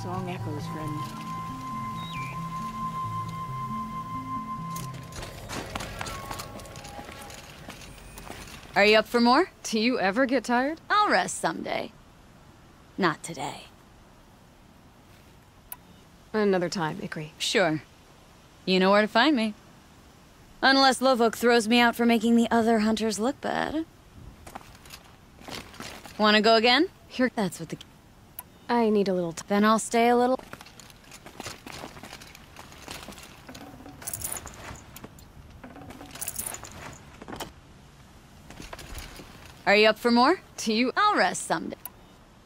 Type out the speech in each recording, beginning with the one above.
song echoes, friend. Are you up for more? Do you ever get tired? I'll rest someday. Not today. Another time, Ikri. Sure. You know where to find me. Unless Lovok throws me out for making the other hunters look bad. Wanna go again? That's what the... I need a little time. Then I'll stay a little... Are you up for more? Do you... I'll rest someday.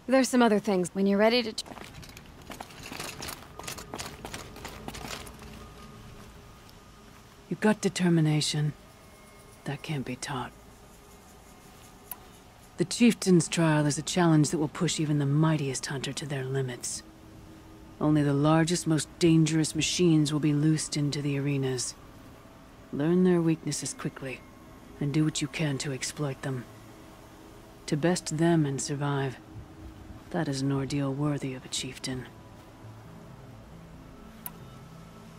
There's some other things. When you're ready to... You've got determination. That can't be taught. The Chieftain's trial is a challenge that will push even the mightiest hunter to their limits. Only the largest, most dangerous machines will be loosed into the arenas. Learn their weaknesses quickly, and do what you can to exploit them. To best them and survive, that is an ordeal worthy of a chieftain.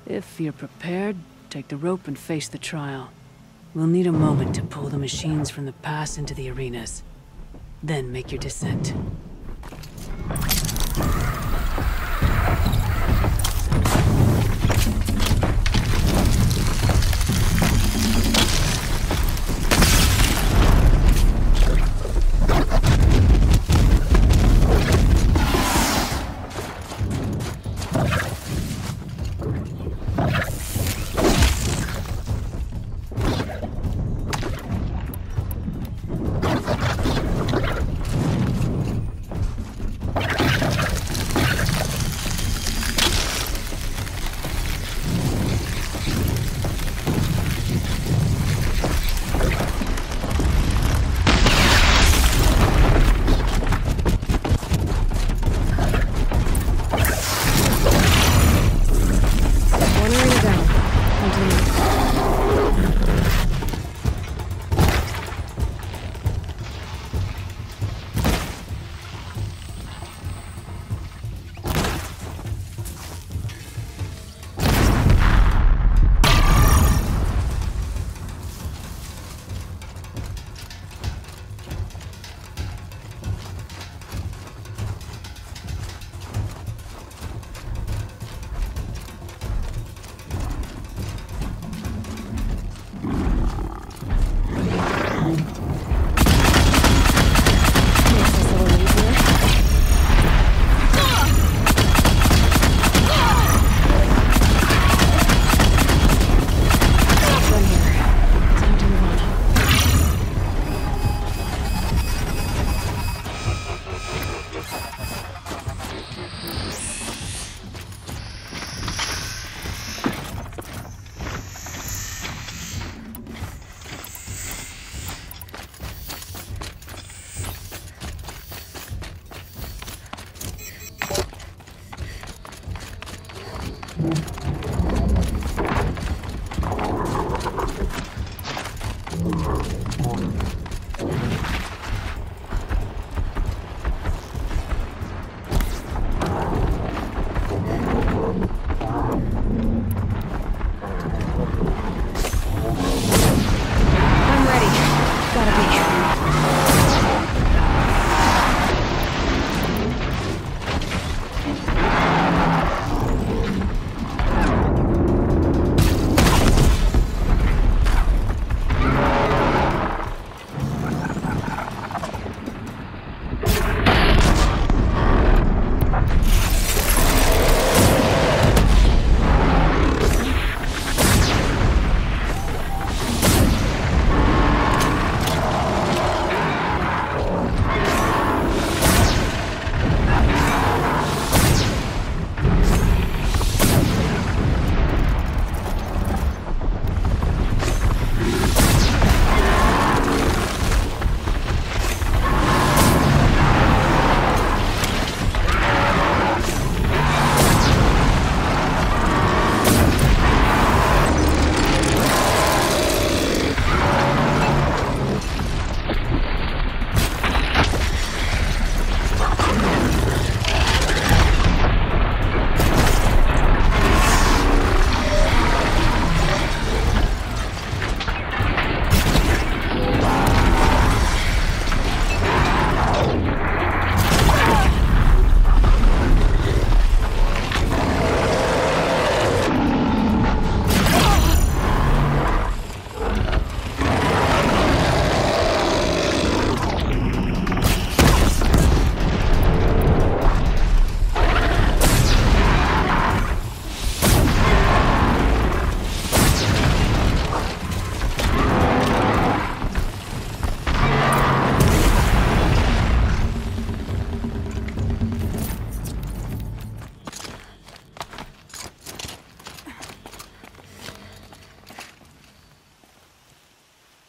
If you're prepared, take the rope and face the trial. We'll need a moment to pull the machines from the pass into the arenas. Then make your descent.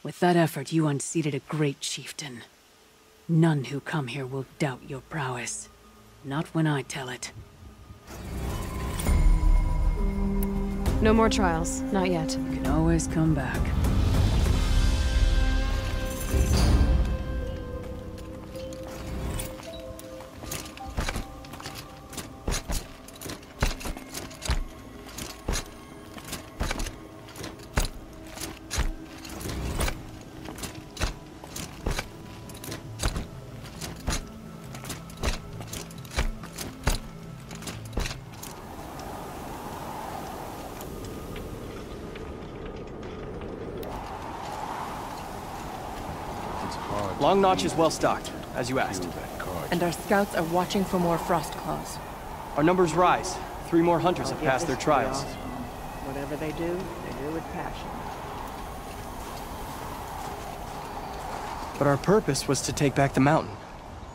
With that effort, you unseated a great chieftain. None who come here will doubt your prowess. Not when I tell it. No more trials. Not yet. You can always come back. Long Notch is well stocked, as you asked. And our scouts are watching for more frost claws. Our numbers rise. 3 more hunters have passed their trials. Whatever they do with passion. But our purpose was to take back the mountain.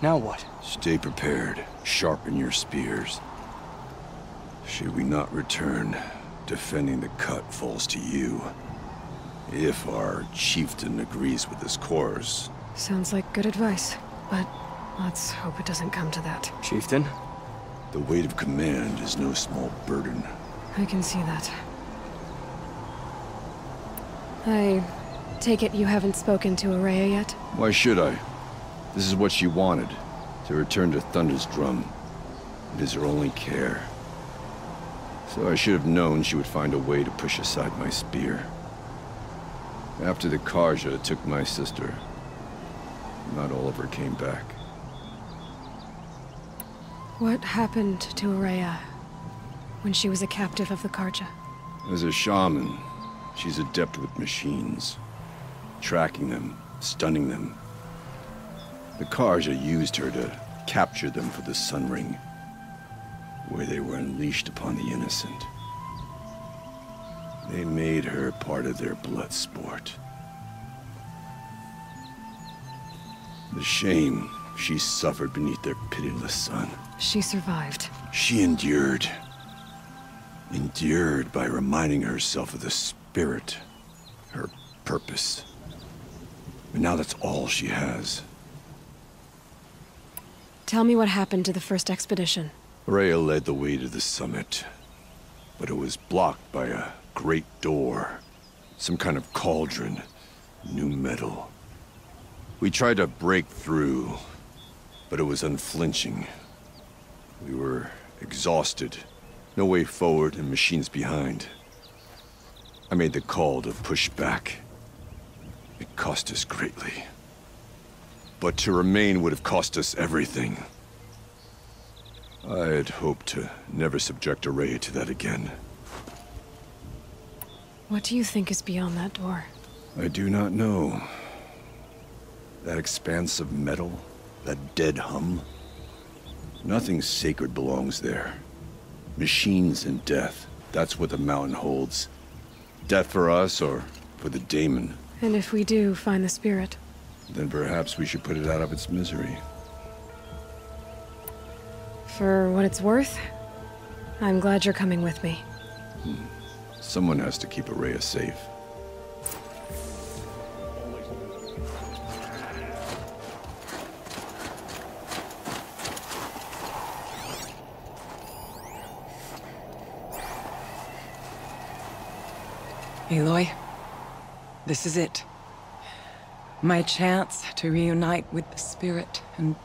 Now what? Stay prepared. Sharpen your spears. Should we not return, defending the cut falls to you. If our chieftain agrees with this course. Sounds like good advice, but let's hope it doesn't come to that. Chieftain? The weight of command is no small burden. I can see that. I take it you haven't spoken to Araya yet? Why should I? This is what she wanted, to return to Thunder's drum. It is her only care. So I should have known she would find a way to push aside my spear. After the Karja took my sister, not all of her came back. What happened to Araya when she was a captive of the Karja? As a shaman, she's adept with machines. Tracking them, stunning them. The Karja used her to capture them for the Sun Ring, where they were unleashed upon the innocent. They made her part of their blood sport. The shame she suffered beneath their pitiless sun. She survived. She endured. Endured by reminding herself of the spirit, her purpose. And now that's all she has. Tell me what happened to the first expedition. Rhea led the way to the summit, but it was blocked by a great door. Some kind of cauldron. New metal. We tried to break through, but it was unflinching. We were exhausted. No way forward and machines behind. I made the call to push back. It cost us greatly. But to remain would have cost us everything. I had hoped to never subject Araya to that again. What do you think is beyond that door? I do not know. That expanse of metal, that dead hum. Nothing sacred belongs there. Machines and death, that's what the mountain holds. Death for us or for the daemon. And if we do find the spirit? Then perhaps we should put it out of its misery. For what it's worth, I'm glad you're coming with me. Someone has to keep Araya safe. Aloy, this is it. My chance to reunite with the spirit, and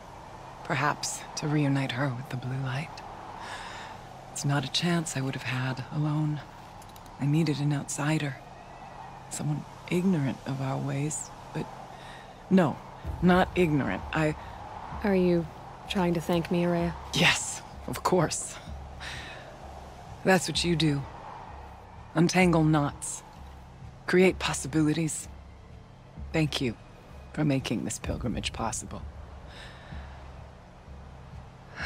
perhaps to reunite her with the blue light. It's not a chance I would have had alone. I needed an outsider. Someone ignorant of our ways, but... No, not ignorant. Are you trying to thank me, Araya? Yes, of course. That's what you do. Untangle knots. Create possibilities. Thank you for making this pilgrimage possible.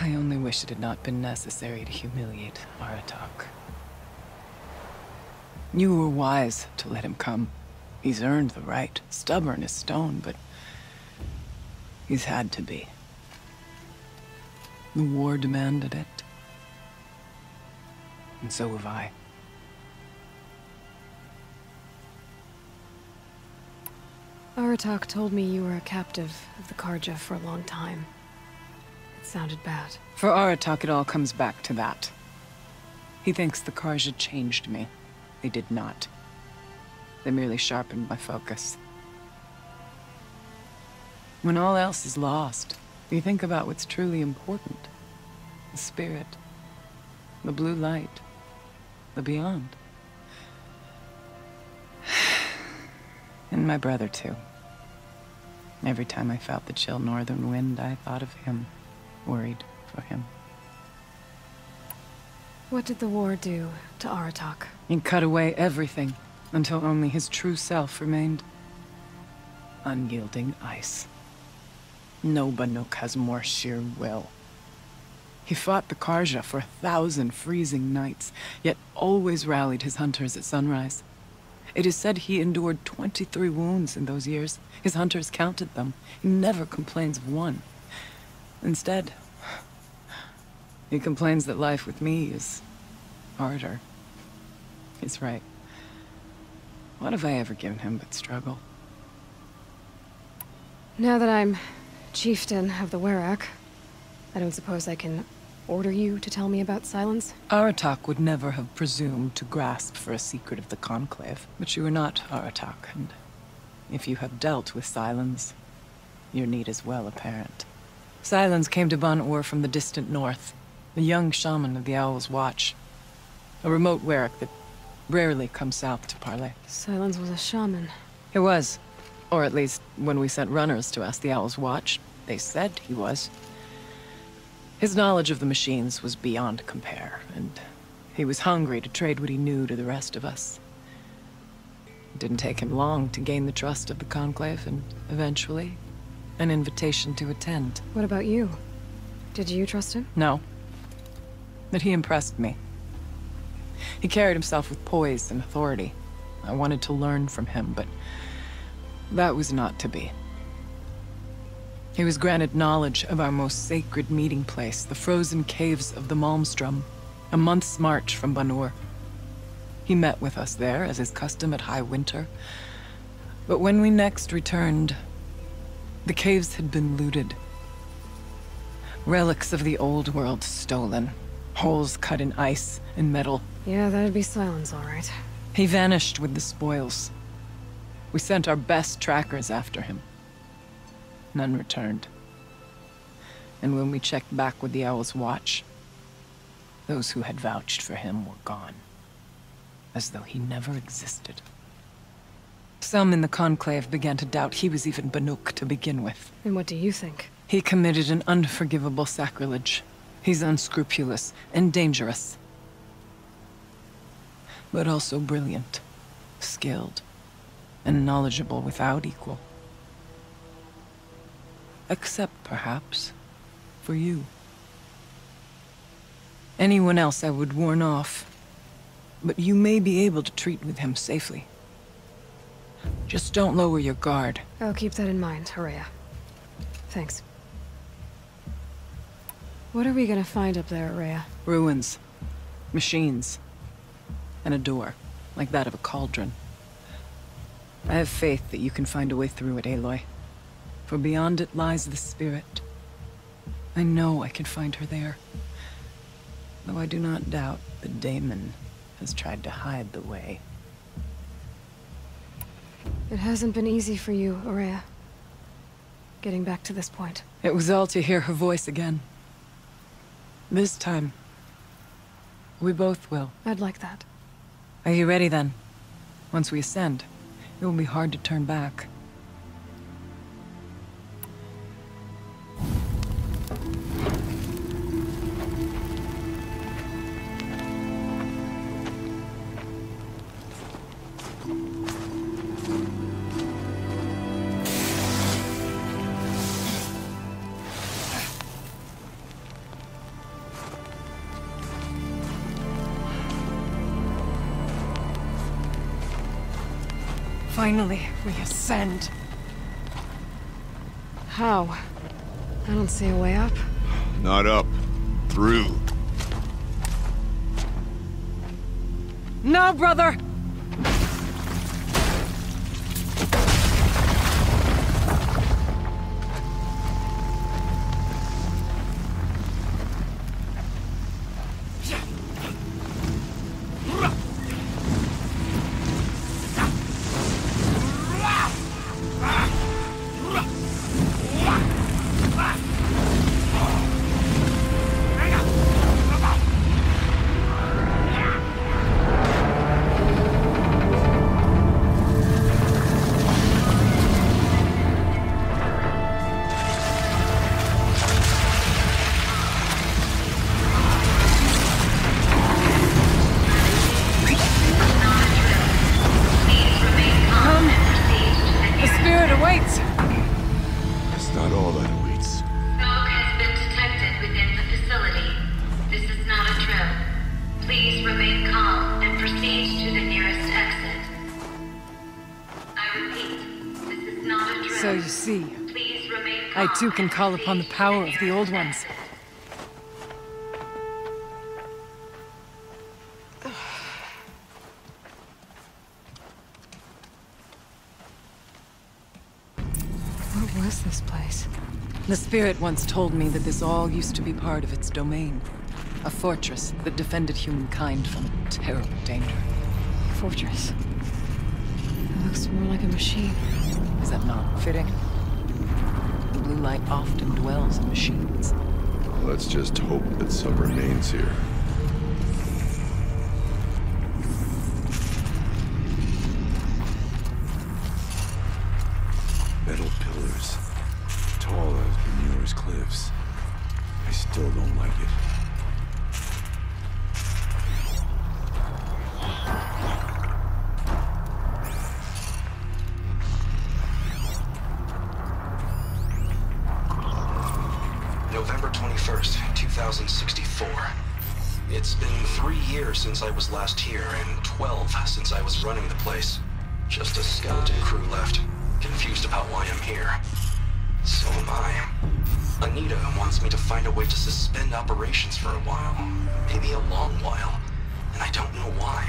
I only wish it had not been necessary to humiliate Aratak. You were wise to let him come. He's earned the right. Stubborn as stone, but he's had to be. The war demanded it. And so have I. Aratak told me you were a captive of the Karja for a long time. It sounded bad. For Aratak, it all comes back to that. He thinks the Karja changed me. They did not. They merely sharpened my focus. When all else is lost, you think about what's truly important. The spirit. The blue light. The beyond. And my brother, too. Every time I felt the chill northern wind, I thought of him. Worried for him. What did the war do to Aratak? He cut away everything, until only his true self remained. Unyielding ice. No Banuk has more sheer will. He fought the Karja for 1,000 freezing nights, yet always rallied his hunters at sunrise. It is said he endured 23 wounds in those years. His hunters counted them. He never complains of one. Instead, he complains that life with me is harder. He's right. What have I ever given him but struggle? Now that I'm chieftain of the Werak, I don't suppose I can order you to tell me about Silence? Aratak would never have presumed to grasp for a secret of the Conclave. But you are not Aratak, and if you have dealt with Silence, your need is well apparent. Silence came to Ban-Ur from the distant north, a young shaman of the Owl's Watch. A remote Werak that rarely comes south to parley. Silence was a shaman. He was. Or at least, when we sent runners to ask the Owl's Watch, they said he was. His knowledge of the machines was beyond compare, and he was hungry to trade what he knew to the rest of us. It didn't take him long to gain the trust of the Conclave, and eventually, an invitation to attend. What about you? Did you trust him? No. But he impressed me. He carried himself with poise and authority. I wanted to learn from him, but that was not to be. He was granted knowledge of our most sacred meeting place, the frozen caves of the Malmstrom, a month's march from Ban-Ur. He met with us there, as is custom at high winter. But when we next returned, the caves had been looted. Relics of the old world stolen. Holes cut in ice and metal. Yeah, that'd be Silence, all right. He vanished with the spoils. We sent our best trackers after him. None returned. And when we checked back with the Owl's Watch, those who had vouched for him were gone. As though he never existed. Some in the Conclave began to doubt he was even Banuk to begin with. And what do you think? He committed an unforgivable sacrilege. He's unscrupulous and dangerous. But also brilliant, skilled, and knowledgeable without equal. Except, perhaps, for you. Anyone else I would warn off, but you may be able to treat with him safely. Just don't lower your guard. I'll keep that in mind, Horea. Thanks. What are we gonna find up there, Horea? Ruins, machines, and a door, like that of a cauldron. I have faith that you can find a way through it, Aloy. For beyond it lies the spirit. I know I can find her there. Though I do not doubt that Daemon has tried to hide the way. It hasn't been easy for you, Horea. Getting back to this point. It was all to hear her voice again. This time, we both will. I'd like that. Are you ready then? Once we ascend, it will be hard to turn back. Finally, we ascend. How? I don't see a way up. Not up. Through. No, brother! see. I too can call upon the power of the old ones. What was this place? The spirit once told me that this all used to be part of its domain. A fortress that defended humankind from terrible danger. Fortress. It looks more like a machine. Is that not fitting? The blue light often dwells in machines. Let's just hope that some remains here. Metal pillars, tall as Bemuir's cliffs. I still don't like it. November 21st, 2064. It's been 3 years since I was last here, and 12 since I was running the place. Just a skeleton crew left, confused about why I'm here. So am I. Anita wants me to find a way to suspend operations for a while, maybe a long while, and I don't know why.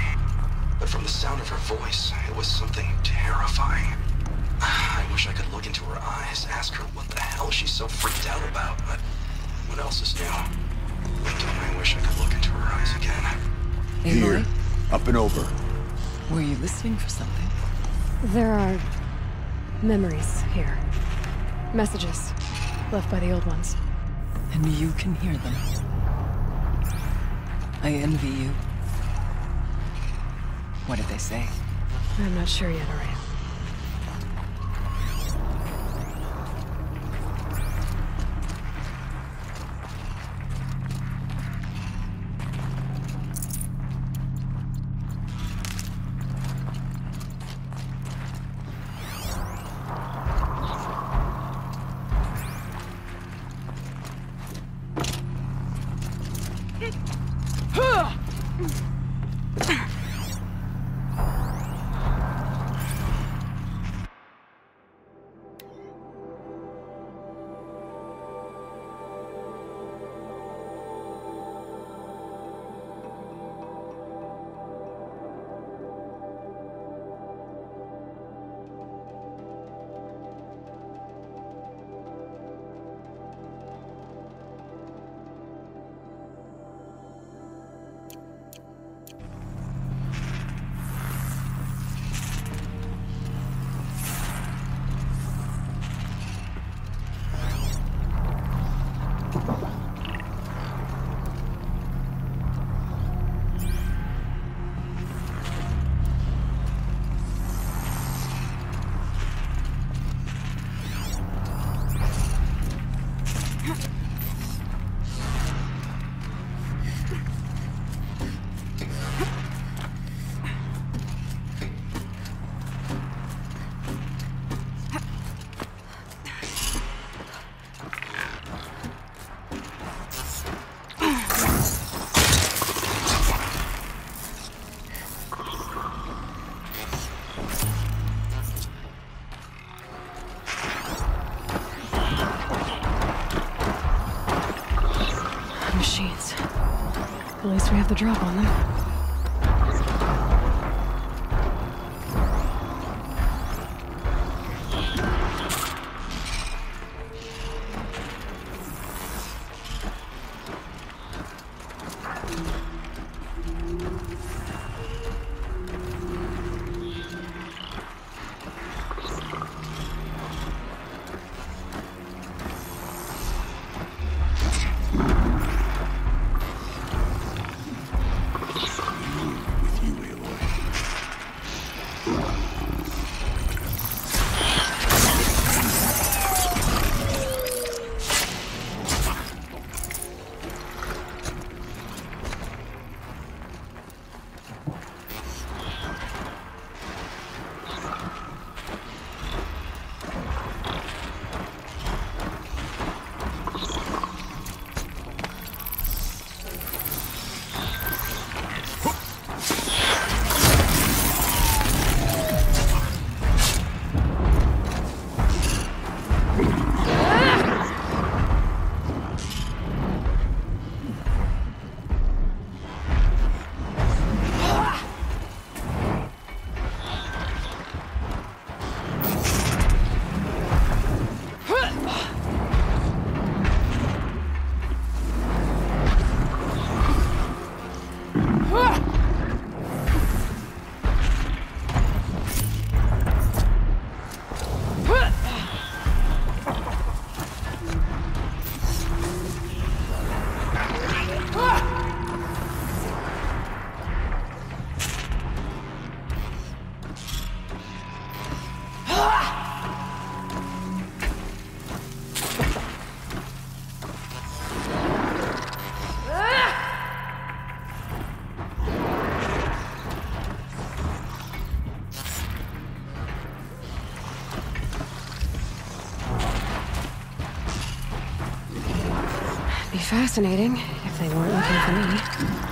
But from the sound of her voice, it was something terrifying. I wish I could look into her eyes, ask her what the hell she's so freaked out about, but what else is new? Don't I wish I could look into her eyes again? Here, up and over. Were you listening for something? There are memories here. Messages left by the old ones. And you can hear them. I envy you. What did they say? I'm not sure yet, Araya. Machines. At least we have the drop on them. fascinating, if they weren't looking for me.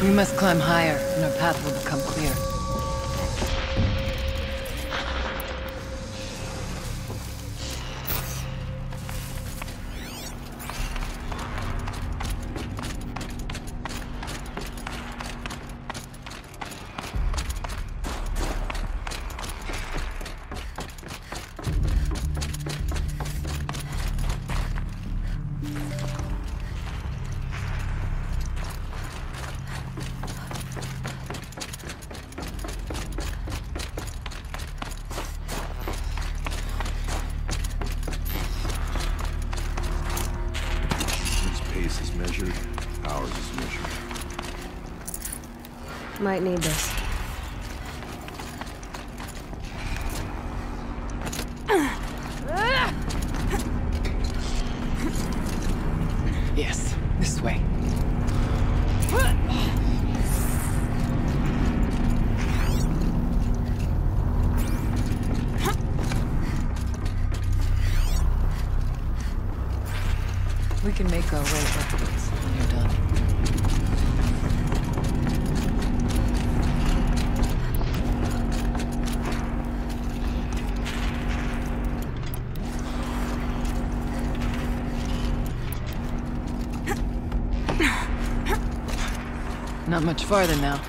We must climb higher, and our path will become clear. Ours is measured. Might need this. Yes, this way. We can make our way upwards when you're done. Not much farther now.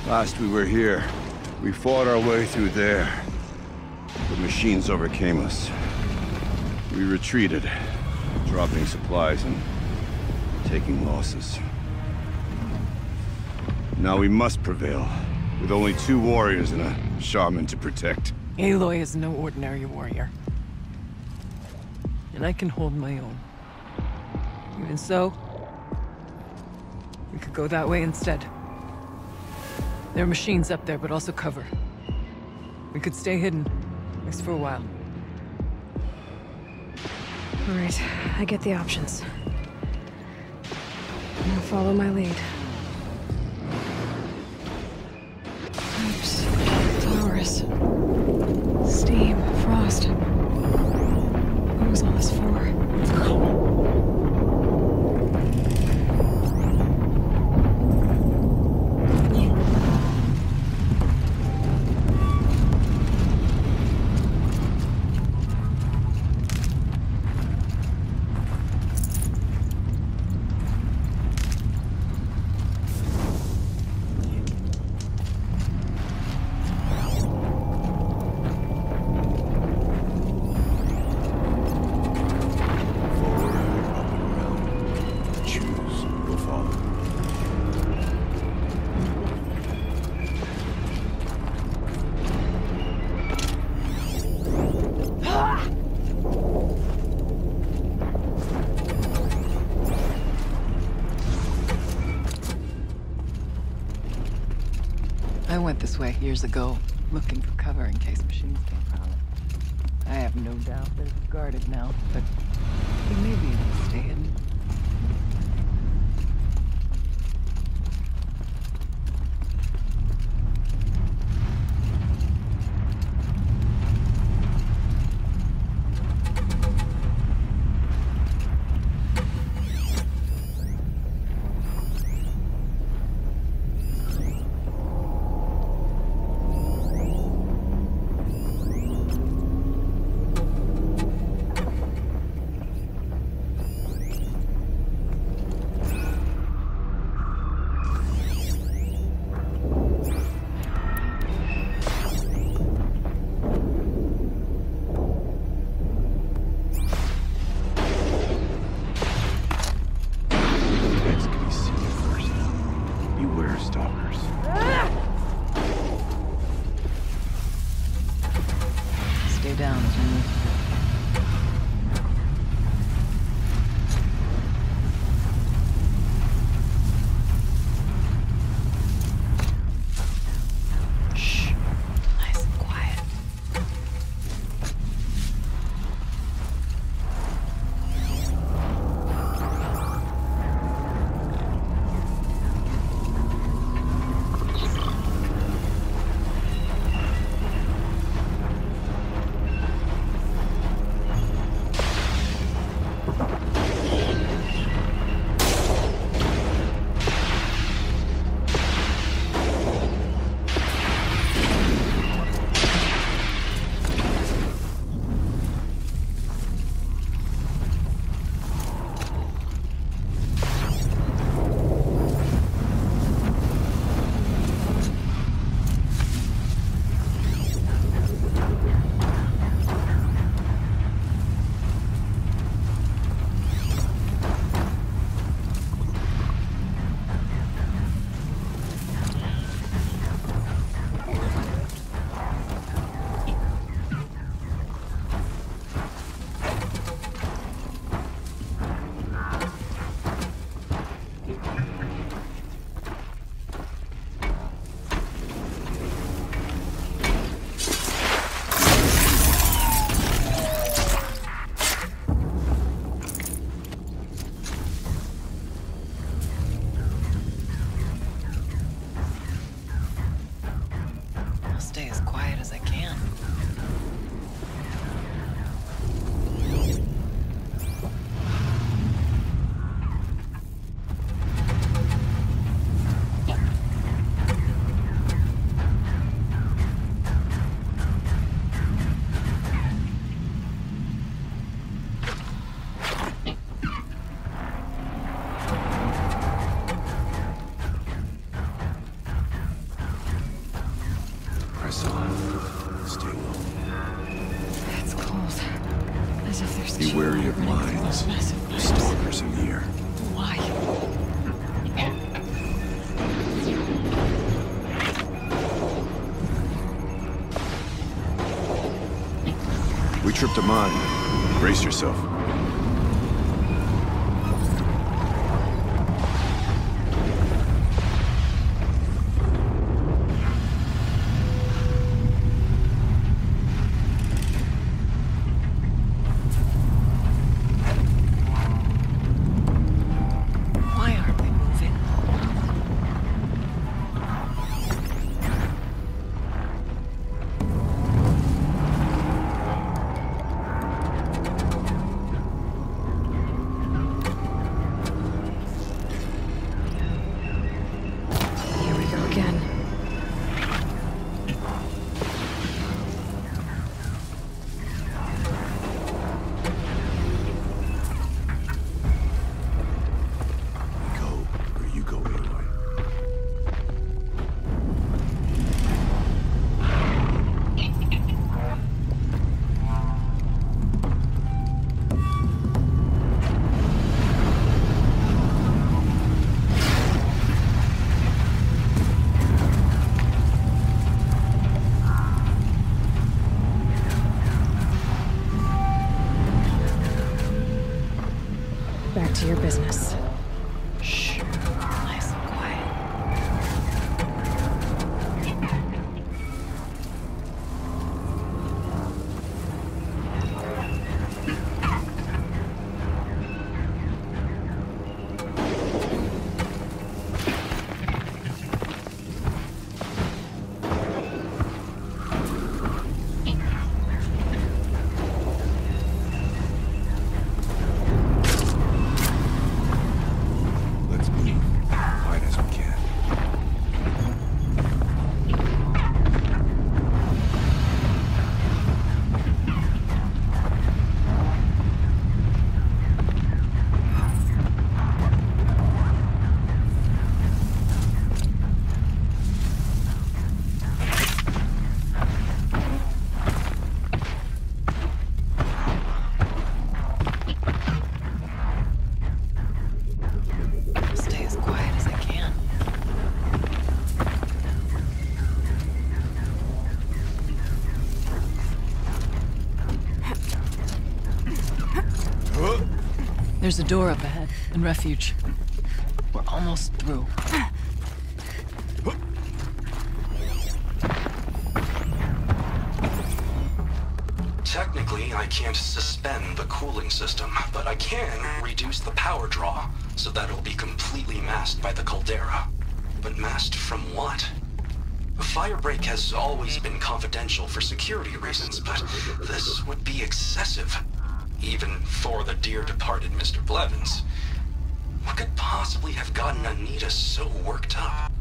Last we were here, we fought our way through there. The machines overcame us. We retreated, dropping supplies and taking losses. Now we must prevail, with only 2 warriors and a shaman to protect. Aloy is no ordinary warrior. And I can hold my own. Even so, we could go that way instead. There are machines up there, but also cover. We could stay hidden, at least for a while. All right, I get the options. Now follow my lead. Pipes, flowers, steam, frost. What was all this for? I went this way years ago, looking for cover in case machines came around. I have no doubt that it's guarded now, but we may be able to stay hidden. Stay down as we move. Shh. Nice and quiet. Stay as quiet as I can. Press on. Stay low. It's cold. As if there's Be wary of mines. Stalkers in the air. Why? We tripped a mine. Brace yourself. Why aren't we moving? There's a door up ahead, and refuge. We're almost through. Technically, I can't suspend the cooling system, but I can reduce the power draw so that it'll be completely masked by the caldera. But masked from what? A firebreak has always been confidential for security reasons, but this would be excessive. Even for the dear departed Mr. Blevins. What could possibly have gotten Anita so worked up?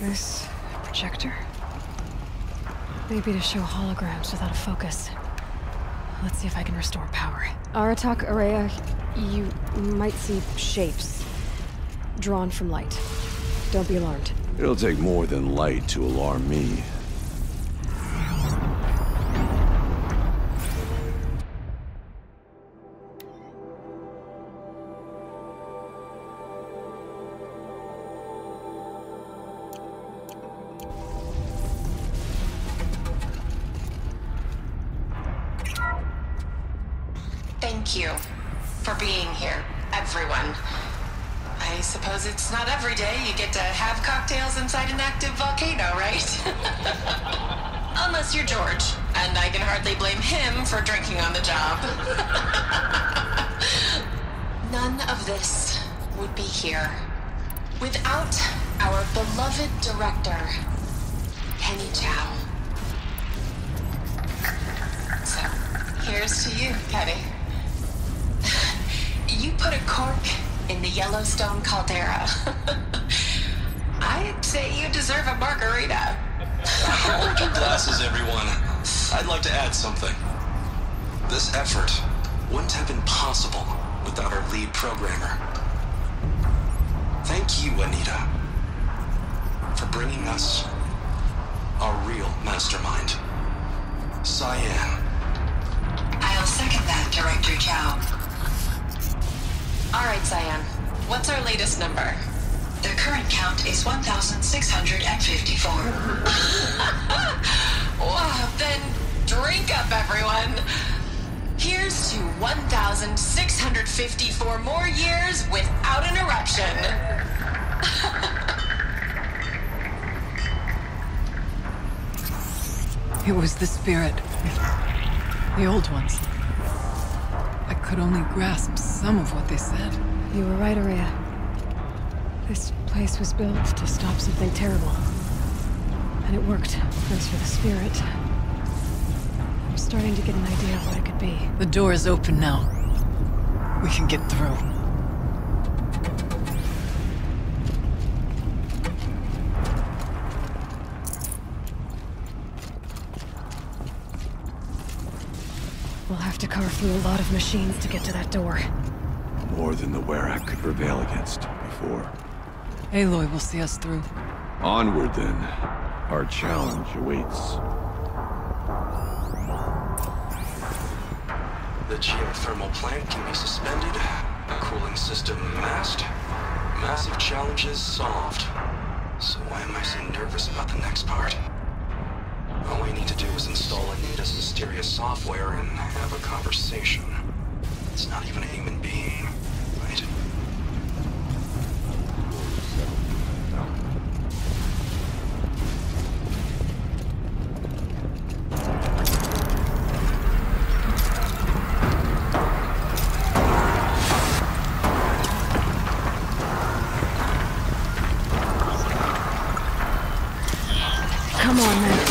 This projector. Maybe to show holograms without a focus. Let's see if I can restore power. Aratak, Araya, you might see shapes drawn from light. Don't be alarmed. It'll take more than light to alarm me. Thank you for being here, everyone. I suppose it's not every day you get to have cocktails inside an active volcano, right? Unless you're George, and I can hardly blame him for drinking on the job. None of this would be here without our beloved director, Penny Chow. So, here's to you, Penny. You put a cork in the Yellowstone caldera. I'd say you deserve a margarita. Hold your glasses, everyone. I'd like to add something. This effort wouldn't have been possible without our lead programmer. Thank you, Anita, for bringing us our real mastermind, CYAN. I'll second that, Director Chow. All right, CYAN. What's our latest number? The current count is 1,654. Wow, then drink up, everyone. Here's to 1,654 more years without interruption. It was the spirit. The old ones. I could only grasp some of what they said. You were right, Araya. This place was built to stop something terrible. And it worked. As for the spirit, I'm starting to get an idea of what it could be. The door is open now. We can get through. We'll have to carve through a lot of machines to get to that door. More than the Werak could prevail against before. Aloy will see us through. Onward, then. Our challenge awaits. The geothermal plant can be suspended, the cooling system masked, massive challenges solved. So why am I so nervous about the next part? All I need to do is install Anita's mysterious software and have a conversation. It's not even a human being, right? Come on, man.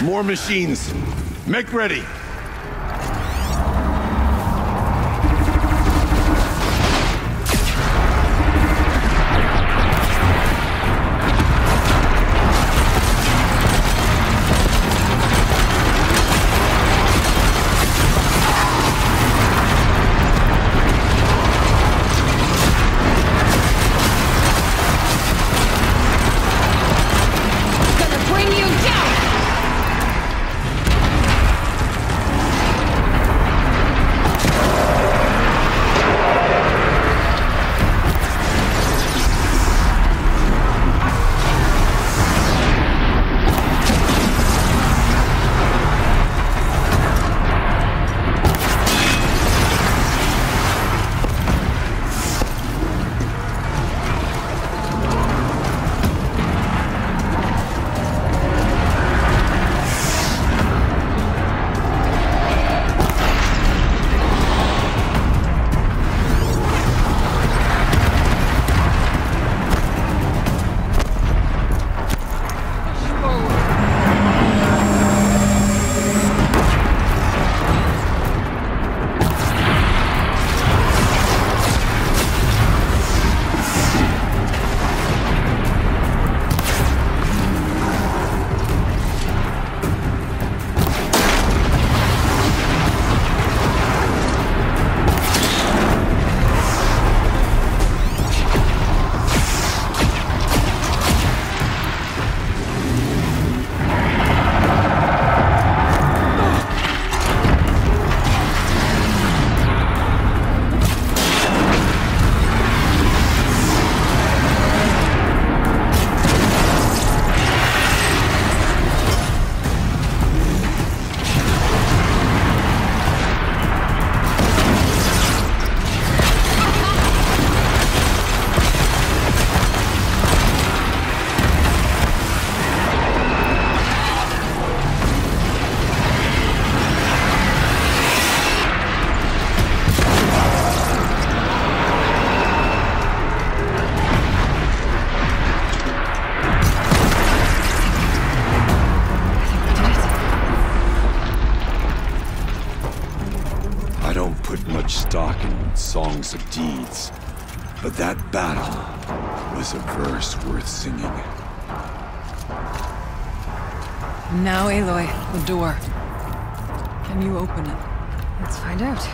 More machines. Make ready. Gonna bring you down! stocking with songs of deeds. But that battle was a verse worth singing. Now, Aloy, the door. Can you open it? Let's find out.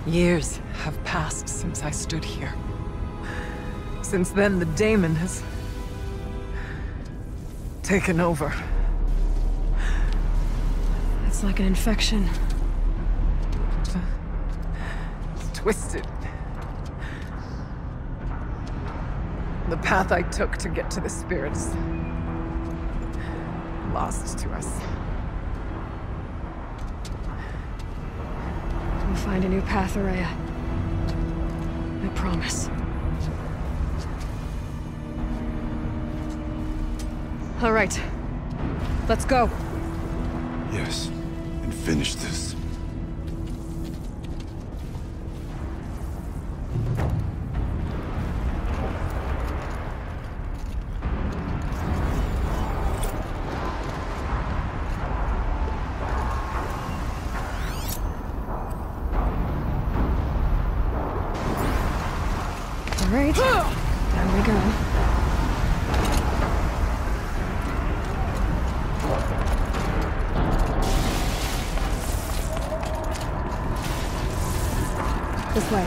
Years have passed since I stood here. Since then, the daemon has taken over. It's like an infection. It's twisted. The path I took to get to the spirits lost to us. We'll find a new path, Araya. I promise. All right. Let's go. Yes, and finish this. All right. Down we go. This way.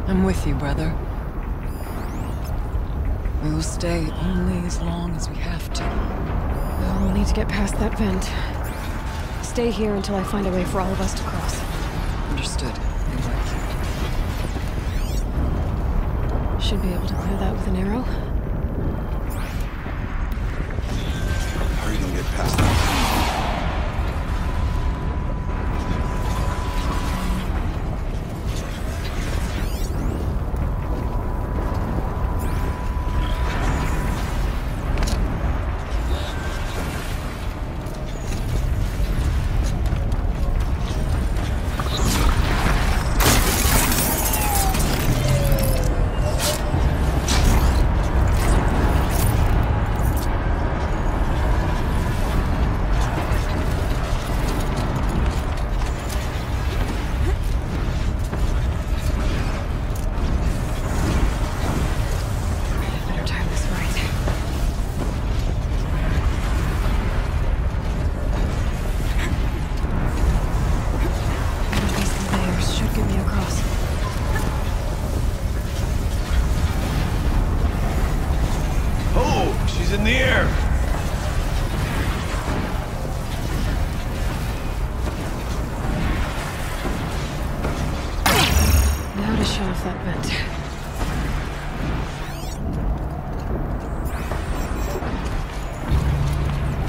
I'm with you, brother. We will stay only as long as we have to. Well, we'll need to get past that vent. Stay here until I find a way for all of us to cross. Understood. Should be able to clear that with an arrow. How are you gonna get past that? In the air! Now to shut off that vent.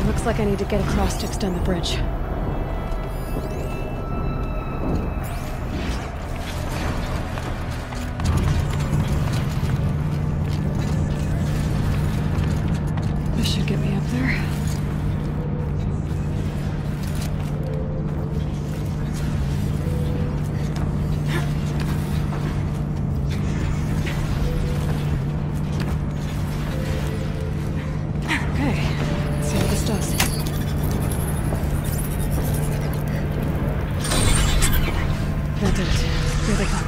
Looks like I need to get across to extend the bridge. up there? Okay, let's see what this does. That did it. Here they come.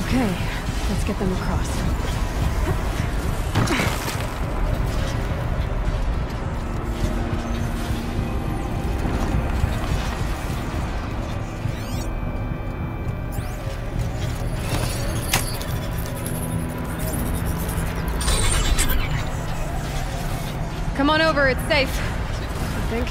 Okay, let's get them across. Come on over, it's safe. I think.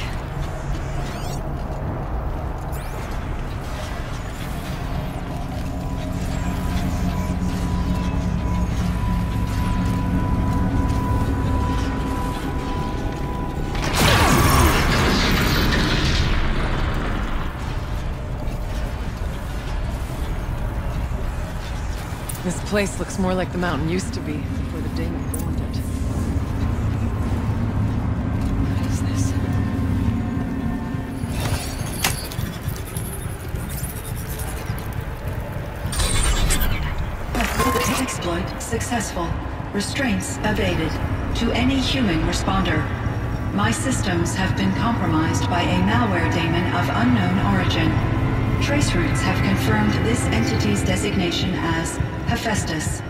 This place looks more like the mountain used to be before the Daemon formed it. What is this? Exploit successful. Restraints evaded. To any human responder. My systems have been compromised by a malware daemon of unknown origin. Trace routes have confirmed this entity's designation as Hephaestus.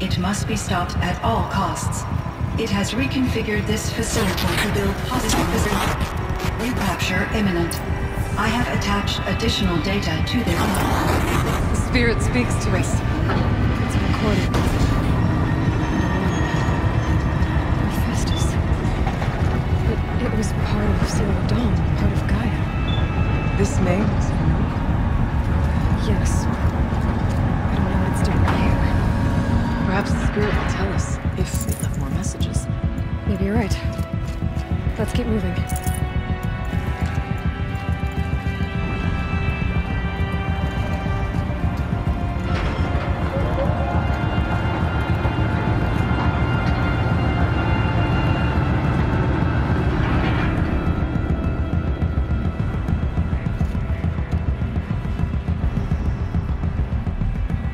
It must be stopped at all costs. It has reconfigured this facility to build positive recapture imminent. I have attached additional data to this. The spirit speaks to us. It's recorded. Hephaestus. It was part of Zero Dawn, part of Gaia. This name is familiar. Yes. I don't know what it's doing here. Perhaps the spirit will tell us if it left more messages. Maybe you're right. Let's keep moving.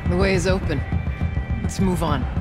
The way is open. Let's move on.